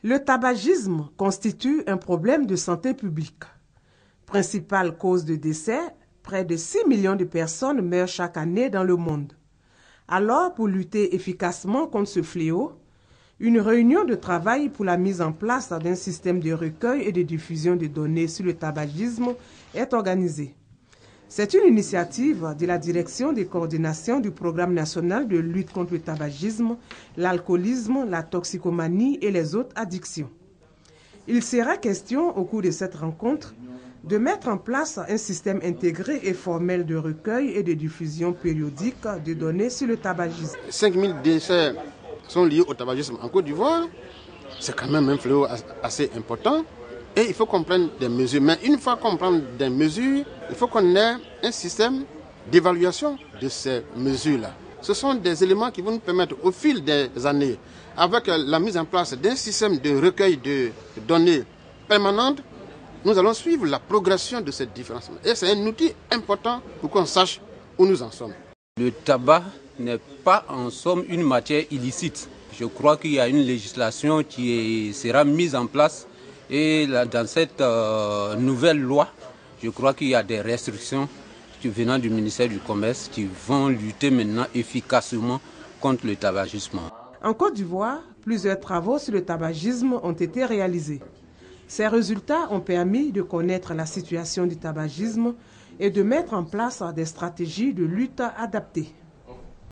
Le tabagisme constitue un problème de santé publique. Principale cause de décès, près de 6 millions de personnes meurent chaque année dans le monde. Alors, pour lutter efficacement contre ce fléau, une réunion de travail pour la mise en place d'un système de recueil et de diffusion de données sur le tabagisme est organisée. C'est une initiative de la Direction de coordination du Programme national de lutte contre le tabagisme, l'alcoolisme, la toxicomanie et les autres addictions. Il sera question, au cours de cette rencontre, de mettre en place un système intégré et formel de recueil et de diffusion périodique de données sur le tabagisme. 5000 décès sont liés au tabagisme en Côte d'Ivoire. C'est quand même un fléau assez important. Et il faut qu'on prenne des mesures. Mais une fois qu'on prend des mesures, il faut qu'on ait un système d'évaluation de ces mesures-là. Ce sont des éléments qui vont nous permettre au fil des années, avec la mise en place d'un système de recueil de données permanente, nous allons suivre la progression de cette différence. Et c'est un outil important pour qu'on sache où nous en sommes. Le tabac n'est pas en somme une matière illicite. Je crois qu'il y a une législation qui sera mise en place. Et dans cette nouvelle loi, je crois qu'il y a des restrictions venant du ministère du Commerce qui vont lutter maintenant efficacement contre le tabagisme. En Côte d'Ivoire, plusieurs travaux sur le tabagisme ont été réalisés. Ces résultats ont permis de connaître la situation du tabagisme et de mettre en place des stratégies de lutte adaptées.